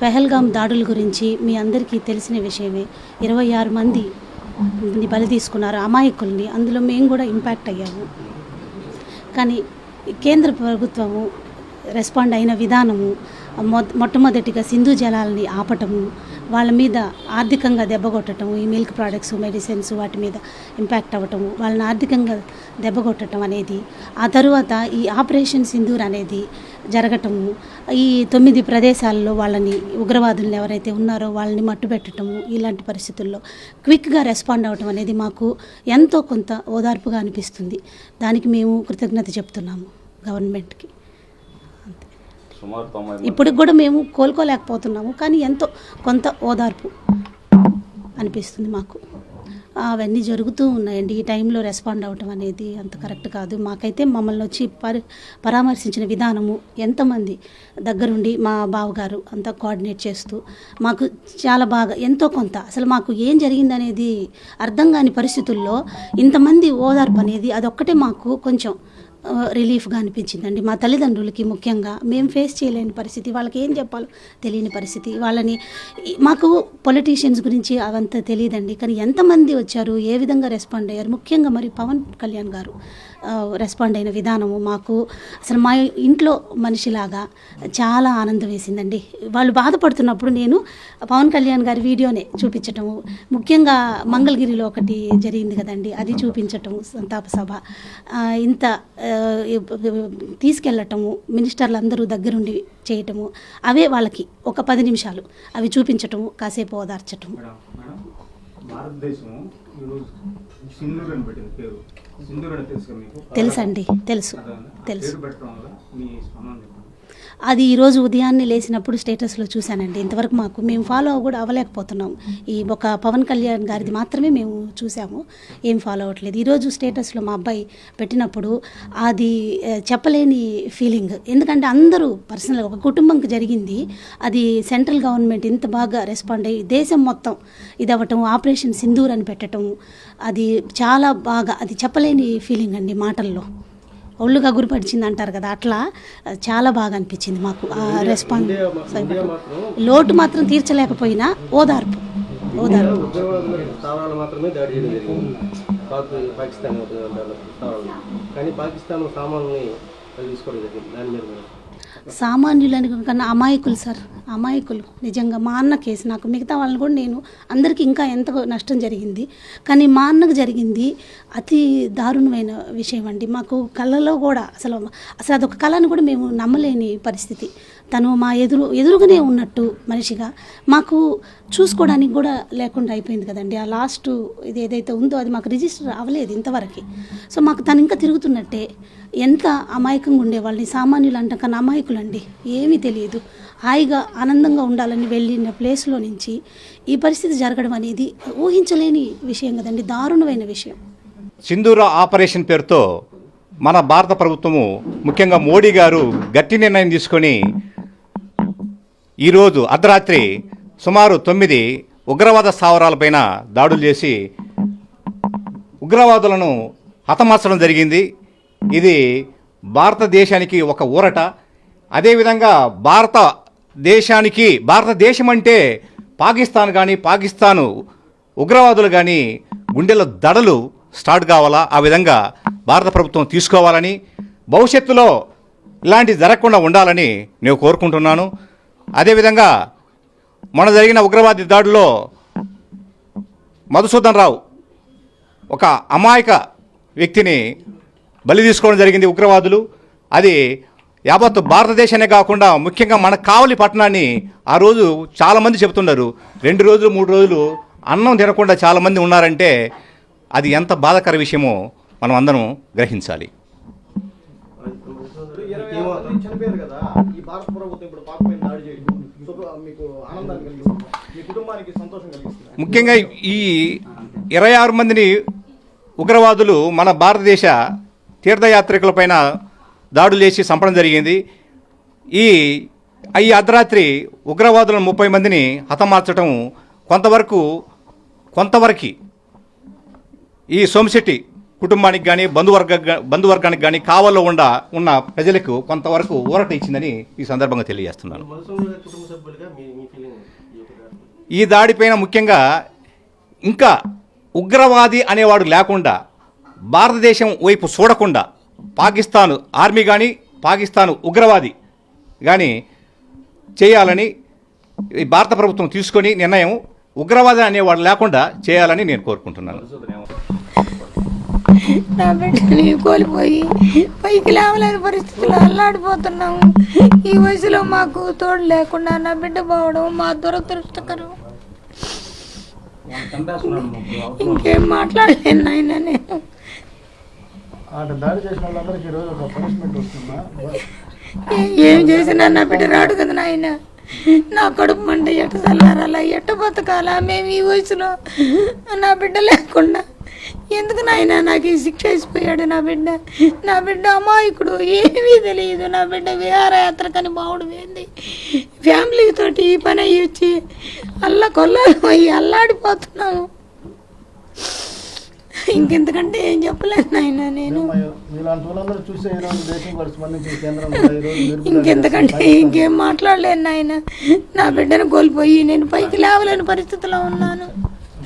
పెహల్గాం దాడుల గురించి మీ అందరికీ తెలిసిన విషయమే. 26 మంది బలి తీసుకున్నారు అమాయకుల్ని. అందులో మేము కూడా ఇంపాక్ట్ అయ్యాము. కానీ కేంద్ర ప్రభుత్వము రెస్పాండ్ అయిన విధానము, మొట్టమొదటిగా సింధు జలాలని ఆపటము, వాళ్ళ మీద ఆర్థికంగా దెబ్బకొట్టడము, ఈ మిల్క్ ప్రోడక్ట్స్, మెడిసిన్స్ వాటి మీద ఇంపాక్ట్ అవ్వటము, వాళ్ళని ఆర్థికంగా దెబ్బకొట్టడం అనేది, ఆ తరువాత ఈ ఆపరేషన్ సింధూర్ అనేది జరగటము, ఈ 9 ప్రదేశాల్లో వాళ్ళని ఉగ్రవాదులను ఎవరైతే ఉన్నారో వాళ్ళని మట్టుబెట్టడము, ఇలాంటి పరిస్థితుల్లో క్విక్గా రెస్పాండ్ అవ్వటం అనేది మాకు ఎంతో కొంత ఓదార్పుగా అనిపిస్తుంది. దానికి మేము కృతజ్ఞత చెప్తున్నాము గవర్నమెంట్కి. ఇప్పటికి కూడా మేము కోలుకోలేకపోతున్నాము, కానీ ఎంతో కొంత ఓదార్పు అనిపిస్తుంది మాకు. అవన్నీ జరుగుతూ ఉన్నాయండి. ఈ టైంలో రెస్పాండ్ అవ్వటం అనేది అంత కరెక్ట్ కాదు. మాకైతే మమ్మల్ని వచ్చి పరామర్శించిన విధానము, ఎంతమంది దగ్గరుండి మా బావగారు అంతా కోఆర్డినేట్ చేస్తూ మాకు చాలా బాగా ఎంతో కొంత, అసలు మాకు ఏం జరిగిందనేది అర్థం కాని పరిస్థితుల్లో ఇంతమంది ఓదార్పు అనేది అదొక్కటే మాకు కొంచెం రిలీఫ్గా అనిపించిందండి. మా తల్లిదండ్రులకి ముఖ్యంగా మేము ఫేస్ చేయలేని పరిస్థితి, వాళ్ళకి ఏం చెప్పాలో తెలియని పరిస్థితి. వాళ్ళని మాకు పొలిటీషియన్స్ గురించి అవంతా తెలియదండి, కానీ ఎంతమంది వచ్చారు, ఏ విధంగా రెస్పాండ్ అయ్యారు, ముఖ్యంగా మరి పవన్ కళ్యాణ్ గారు రెస్పాండ్ అయిన విధానము మాకు అసలు మా ఇంట్లో మనిషిలాగా చాలా ఆనందం వేసిందండి. వాళ్ళు బాధపడుతున్నప్పుడు నేను పవన్ కళ్యాణ్ గారి వీడియోనే చూపించటము, ముఖ్యంగా మంగళగిరిలో ఒకటి జరిగింది కదండి, అది చూపించటము, సంతాప సభ ఇంత తీసుకెళ్ళటము, మినిస్టర్లు అందరూ దగ్గరుండి చేయటము, అవే వాళ్ళకి ఒక 10 నిమిషాలు అవి చూపించటము, కాసేపు ఓదార్చటము. తెలుసండి, తెలుసు. అది ఈరోజు ఉదయాన్నే లేచినప్పుడు స్టేటస్లో చూశానండి. ఇంతవరకు మేము ఫాలో కూడా అవ్వలేకపోతున్నాం. ఈ ఒక పవన్ కళ్యాణ్ గారిది మాత్రమే మేము చూసాము, ఏం ఫాలో అవ్వట్లేదు. ఈరోజు స్టేటస్లో మా అబ్బాయి పెట్టినప్పుడు అది చెప్పలేని ఫీలింగ్. ఎందుకంటే అందరూ పర్సనల్గా ఒక కుటుంబంకి జరిగింది, అది సెంట్రల్ గవర్నమెంట్ ఇంత బాగా రెస్పాండ్ అయ్యి దేశం మొత్తం ఇది అవ్వటం, ఆపరేషన్ సింధూర్ అని పెట్టడం, అది చాలా బాగా, అది చెప్పలేని ఫీలింగ్ అండి. మాటల్లో ఒళ్ళుగా గురిపడిచింది అంటారు కదా, అట్లా చాలా బాగా అనిపించింది మాకు ఆ రెస్పాన్స్. లోటు మాత్రం తీర్చలేకపోయినా ఓదార్పు. సామాన్యులని కన్నా అమాయకులు సార్, అమాయకులు నిజంగా. మా అన్న కేసు నాకు, మిగతా వాళ్ళని కూడా నేను అందరికీ ఇంకా ఎంత నష్టం జరిగింది, కానీ మా అన్నకు జరిగింది అతి దారుణమైన విషయం అండి. మాకు కళ్ళలో కూడా అసలు అదొక కళను కూడా మేము నమ్మలేని పరిస్థితి. తను మా ఎదురుగానే ఉన్నట్టు మనిషిగా మాకు చూసుకోవడానికి కూడా లేకుండా అయిపోయింది కదండి. ఆ లాస్ట్ ఇది ఏదైతే ఉందో అది మాకు రిజిస్టర్ అవ్వలేదు ఇంతవరకు. సో మాకు తను ఇంకా తిరుగుతున్నట్టే. ఎంత అమాయకంగా ఉండేవాళ్ళని, సామాన్యులు అంట కన్నా అమాయకులండి, ఏమీ తెలియదు, హాయిగా ఆనందంగా ఉండాలని వెళ్ళిన ప్లేస్లో నుంచి ఈ పరిస్థితి జరగడం అనేది ఊహించలేని విషయం కదండి, దారుణమైన విషయం. సింధూర ఆపరేషన్ పేరుతో మన భారత ప్రభుత్వము, ముఖ్యంగా మోడీ గారు గట్టి నిర్ణయం తీసుకొని ఈరోజు అర్ధరాత్రి సుమారు 9 ఉగ్రవాద స్థావరాలపైన దాడులు చేసి ఉగ్రవాదులను హతమార్చడం జరిగింది. ఇది భారతదేశానికి ఒక ఊరట. అదేవిధంగా భారతదేశం అంటే పాకిస్తాన్ కానీ, పాకిస్తాను ఉగ్రవాదులు కానీ గుండెల దడలు స్టార్ట్ కావాలా, ఆ విధంగా భారత ప్రభుత్వం తీసుకోవాలని, భవిష్యత్తులో ఇలాంటి జరగకుండా ఉండాలని నేను కోరుకుంటున్నాను. అదేవిధంగా మొన్న జరిగిన ఉగ్రవాది దాడిలో మధుసూదన్ రావు ఒక అమాయక వ్యక్తిని బలి తీసుకోవడం జరిగింది ఉగ్రవాదులు. అది యావత్ భారతదేశానే కాకుండా ముఖ్యంగా మన కావలి పట్టణాన్ని ఆ రోజు చాలామంది చెబుతున్నారు, 2 రోజులు 3 రోజులు అన్నం తినకుండా చాలామంది ఉన్నారంటే అది ఎంత బాధాకర విషయమో మనం అందరం గ్రహించాలి. ముఖ్యంగా ఈ 26 మందిని ఉగ్రవాదులు మన భారతదేశ తీర్థయాత్రికులపైన దాడులు చేసి చంపడం జరిగింది. ఈ అర్ధరాత్రి ఉగ్రవాదులను 30 మందిని హతమార్చడం కొంతవరకు ఈ సోమశెట్టి కుటుంబానికి కానీ బంధువర్గానికి కానీ కావల్లో ఉన్న ప్రజలకు కొంతవరకు ఊరట ఇచ్చిందని ఈ సందర్భంగా తెలియజేస్తున్నాను. ఈ దాడిపైన ముఖ్యంగా ఇంకా ఉగ్రవాది అనేవాడు లేకుండా భారతదేశం వైపు చూడకుండా పాకిస్తాన్ ఆర్మీ కానీ పాకిస్తాన్ ఉగ్రవాది కానీ చేయాలని ఈ భారత ప్రభుత్వం తీసుకొని నిర్ణయం ఉగ్రవాది అనేవాడు లేకుండా చేయాలని నేను కోరుకుంటున్నాను. నా బిడ్డని కోల్పోయి పైకి లేవలేని పరిస్థితుల్లో అల్లాడిపోతున్నాము. ఈ వయసులో మాకు తోడు లేకుండా నా బిడ్డ పోవడం మా దురదృష్టకరం. ఇంకేం మాట్లాడలేను నాయన. నేను ఏం చేసినా నా బిడ్డ రాడు కదా నాయన. నా కడుపు మంట ఎట్ట చల్లారాలా, ఎట్ట బతకాలా? మేము ఈ వయసులో నా బిడ్డ లేకుండా ఎందుకు నాయన నాకు ఈ శిక్ష అయిపోయాడు. నా బిడ్డ అమాయకుడు, ఏమీ తెలియదు. నా బిడ్డ విహారయాత్రకని బావుడు పోయింది. ఫ్యామిలీతోటి ఈ పని అయ్యి వచ్చి కొల్లాలు పోయి అల్లాడిపోతున్నాము. ఇంకెంతకంటే ఏం చెప్పలేదు నాయన. నేను ఇంకెంతకంటే ఇంకేం మాట్లాడలేను నాయన. నా బిడ్డను కోల్పోయి నేను పైకి లేవలేని పరిస్థితిలో ఉన్నాను.